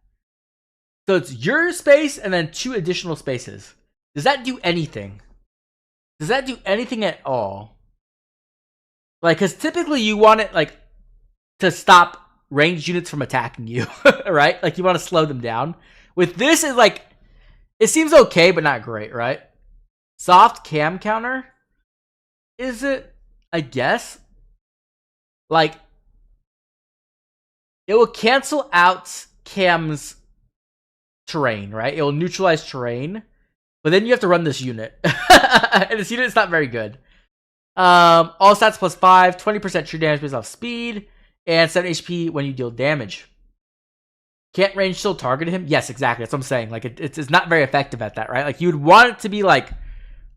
So it's your space and then 2 additional spaces. Does that do anything? Does that do anything at all? Like, because typically you want it, like, to stop ranged units from attacking you, right? Like, you want to slow them down. With this, it's like, it seems okay, but not great, right? Soft cam counter? Is it? I guess. Like, it will cancel out Cam's terrain, right? It will neutralize terrain. But then you have to run this unit. And this unit is not very good. All stats +5, 20% true damage based off speed, and 7 HP when you deal damage. Can't range still target him? Yes, exactly. That's what I'm saying. Like, it's not very effective at that, right? Like, you'd want it to be, like,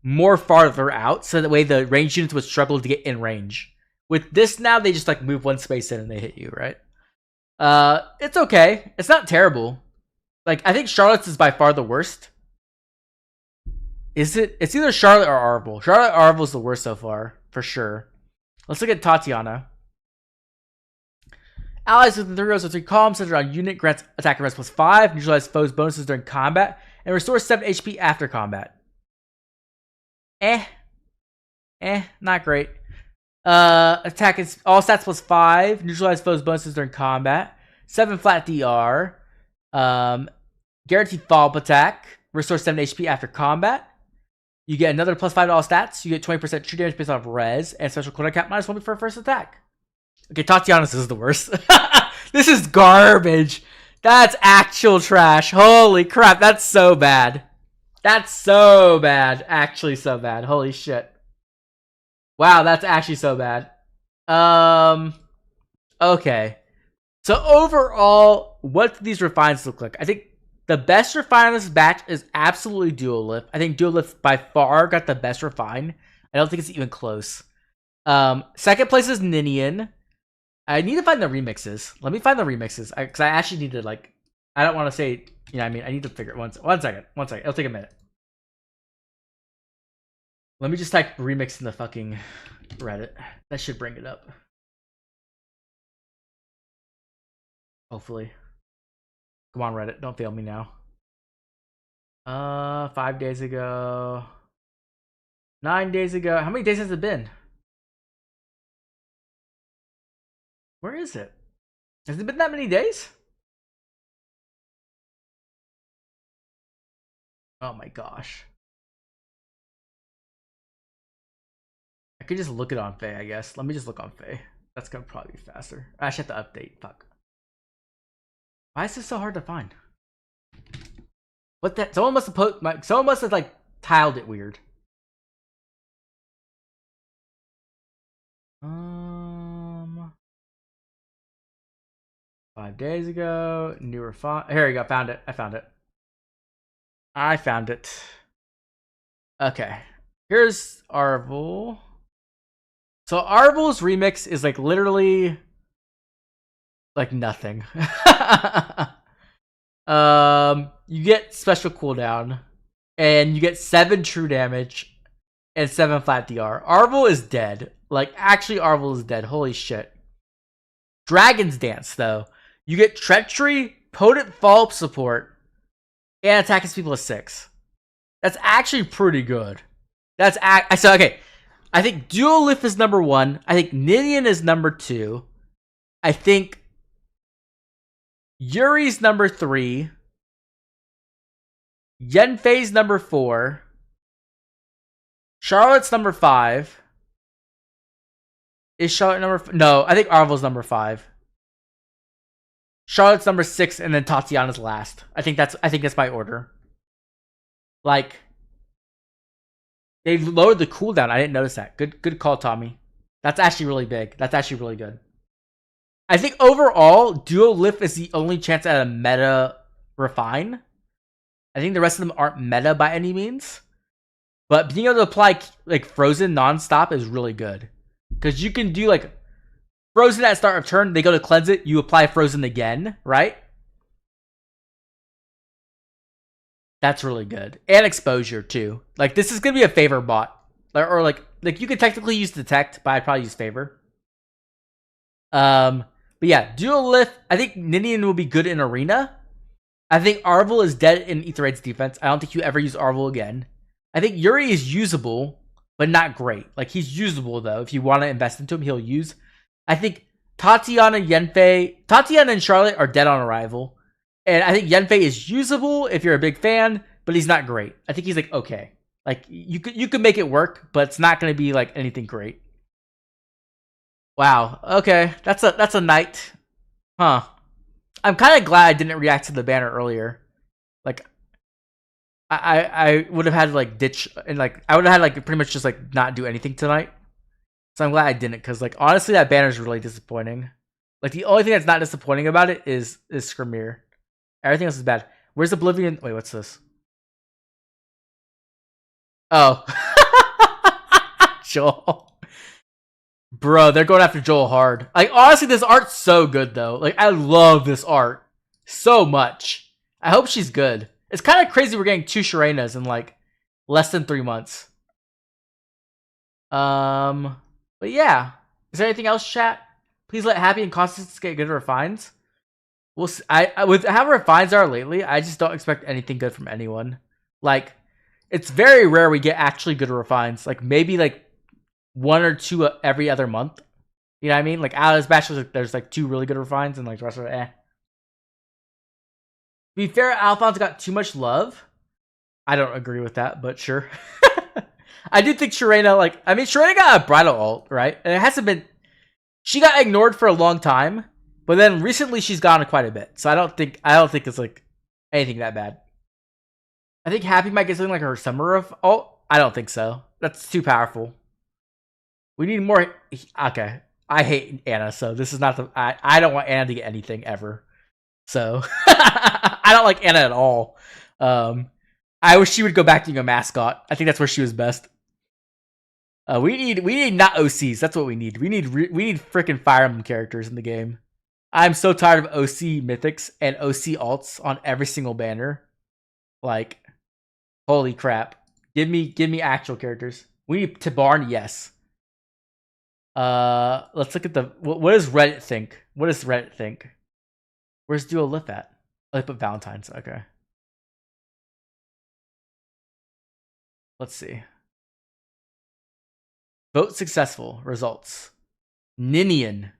more farther out, so that way the ranged units would struggle to get in range. With this now, they just, like, move 1 space in and they hit you, right? It's okay. It's not terrible. Like, I think Charlotte's is by far the worst. Is it? It's either Charlotte or Arvel. Charlotte or Arvel's the worst so far, for sure. Let's look at Tatiana. Allies within 3 rows of 3 columns centered on unit grants attack and rest +5, neutralize foes bonuses during combat, and restores 7 HP after combat. Not great. Attack is all stats +5, neutralize foes bonuses during combat, 7 flat DR, Guaranteed follow-up attack. Restore 7 HP after combat. You get another plus 5 to all stats. You get 20% true damage based off res. And special cooldown cap -1 for first attack. Okay, Tatiana's is the worst. This is garbage. That's actual trash. Holy crap, that's so bad. That's so bad. Actually so bad. Holy shit. Wow, that's actually so bad. Okay. So overall, what do these refines look like? I think the best refine on this batch is absolutely Dual Lift. I think Dual Lift by far got the best refine. I don't think it's even close. Second place is Ninian. I need to find the remixes. Let me find the remixes. Because I actually need to, like, I don't want to say, you know what I mean? I need to figure it. One second. It'll take a minute. Let me just type remix in the fucking Reddit. That should bring it up. Hopefully. Come on, Reddit. Don't fail me now. 5 days ago. 9 days ago. How many days has it been? Where is it? Has it been that many days? Oh my gosh. I could just look it on Faye, I guess. Let me just look on Faye. That's gonna probably be faster. I should have to update. Fuck. Why is this so hard to find? What that? Someone must have someone must have like tiled it weird. 5 days ago, new refine. Here we go. Found it. I found it. Okay. Here's Arvel. So Arvel's remix is like literally like nothing. You get special cooldown, and you get 7 true damage and 7 flat DR. Arvel is dead. Like actually, Arvel is dead. Holy shit. Dragon's Dance though, you get treachery, potent follow-up support, and attack his people at 6. That's actually pretty good. So okay. I think Dual Lift is number 1. I think Ninian is number 2. I think Yuri's number 3. Yenfei's number 4. Charlotte's number 5. Is Charlotte number... No, I think Arvel's number 5. Charlotte's number 6, and then Tatiana's last. I think that's my order. Like, they lowered the cooldown. I didn't notice that. Good call, Tommy. That's actually really big. That's actually really good. I think overall, Dual Lift is the only chance at a meta refine. I think the rest of them aren't meta by any means. But being able to apply like Frozen nonstop is really good. Because you can do like Frozen at start of turn, they go to cleanse it, you apply Frozen again, right? That's really good. And exposure too. Like this is gonna be a favor bot. Or like you could technically use detect, but I'd probably use favor. But yeah, Dual Lift, I think Ninian will be good in arena. I think Arvel is dead in Aetherite's defense. I don't think you ever use Arvel again. I think Yuri is usable, but not great. Like he's usable though. If you want to invest into him, he'll use. I think Tatiana and Charlotte are dead on arrival. And I think Yenfei is usable if you're a big fan, but he's not great. I think he's like okay. Like you could make it work, but it's not going to be like anything great. Wow. Okay, that's a night, huh? I'm kind of glad I didn't react to the banner earlier. Like, I would have had to like ditch and like I would have had like pretty much just like not do anything tonight. So I'm glad I didn't, because like honestly that banner is really disappointing. Like the only thing that's not disappointing about it is Skrimir. Everything else is bad. Where's Oblivion? Wait, what's this? Oh. Joel. Bro, they're going after Joel hard. Like, honestly, this art's so good, though. Like, I love this art so much. I hope she's good. It's kind of crazy we're getting 2 Sharenas in, like, less than 3 months. But yeah. Is there anything else, chat? Please let Happy and Constance get good refines. We'll see. With how refines are lately, I just don't expect anything good from anyone. Like, it's very rare we get actually good refines. Like, maybe, like, 1 or 2 every other month. You know what I mean? Like, out of this batch, there's like 2 really good refines, and like the rest of it, eh. be fair, Alphonse got too much love. I don't agree with that, but sure. I do think Sharena, like, I mean, Sharena got a bridal ult, right? And it hasn't been, she got ignored for a long time, but then recently she's gone quite a bit. So I don't think it's like anything that bad. I think Happy might get something like her Summer of ult. I don't think so. That's too powerful. We need more. Okay. I hate Anna, so this is not the, I don't want Anna to get anything ever. So I don't like Anna at all. I wish she would go back to being a mascot. I think that's where she was best. We need not OCs. That's what we need. We need freaking Fire Emblem characters in the game. I'm so tired of OC mythics and OC alts on every single banner. Like, holy crap! Give me actual characters. We need Tibarn, yes. Let's look at the what does Reddit think? What does Reddit think? Where's Duo Lip at? Oh, they put Valentine's. Okay. Let's see. Vote successful. Results. Ninian.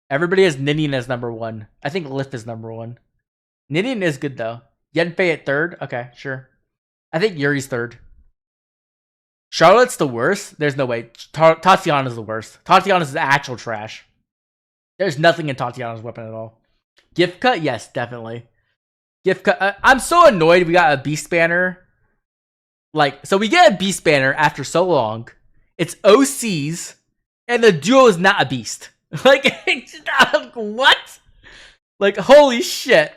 Everybody has Ninian as number 1. I think Lif is number 1. Ninian is good though. Yenfei at 3rd. Okay, sure. I think Yuri's 3rd. Charlotte's the worst. There's no way. Tatiana's the worst. Tatiana's the actual trash. There's nothing in Tatiana's weapon at all. Gift cut? Yes, definitely. Gift cut. I'm so annoyed we got a beast banner. Like, so we get a beast banner after so long. It's OCs, and the duo is not a beast. Like, what? Like, holy shit.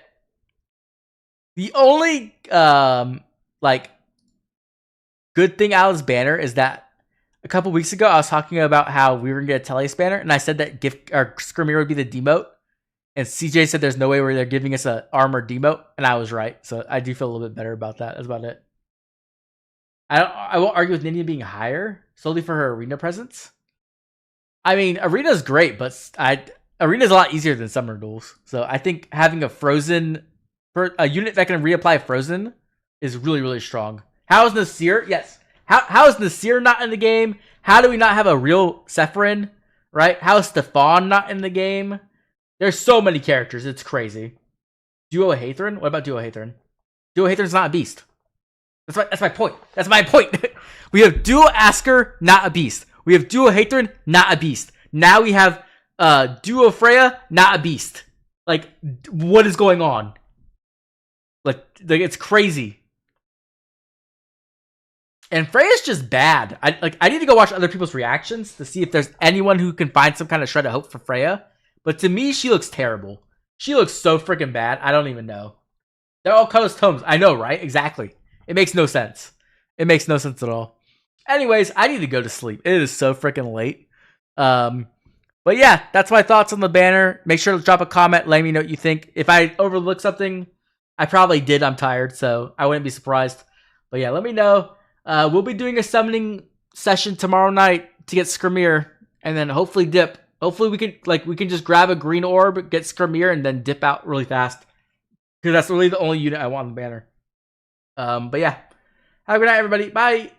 The only, like, good thing out of this banner is that a couple weeks ago, I was talking about how we were going to get a Tele's banner, and I said that Skirmir would be the demote, and CJ said there's no way where they're giving us an armored demote, and I was right. So I do feel a little bit better about that. That's about it. I won't argue with Ninian being higher solely for her arena presence. I mean, arena's great, but arena's a lot easier than summer duels. So I think having a frozen for a unit that can reapply frozen is really, really strong. How is Nasir? Yes. How is Nasir not in the game? How do we not have a real Sephirin? Right? How is Stefan not in the game? There's so many characters. It's crazy. Duo Hathrin? What about Duo Hathrin? Duo Hathrin's not a beast. That's my point. That's my point. We have Duo Asker, not a beast. We have Duo Hathrin, not a beast. Now we have Duo Freya, not a beast. Like, what is going on? Like it's crazy. And Freya's just bad. I need to go watch other people's reactions to see if there's anyone who can find some kind of shred of hope for Freya. But to me, she looks terrible. She looks so freaking bad. I don't even know. They're all colors tomes. I know, right? Exactly. It makes no sense. It makes no sense at all. Anyways, I need to go to sleep. It is so freaking late. But yeah, that's my thoughts on the banner. Make sure to drop a comment. Let me know what you think. If I overlooked something, I probably did. I'm tired, so I wouldn't be surprised. But yeah, let me know. We'll be doing a summoning session tomorrow night to get Skirmir, and then hopefully dip. Hopefully we can just grab a green orb, get Skirmir, and then dip out really fast. Because that's really the only unit I want on the banner. But yeah. Have a good night, everybody. Bye.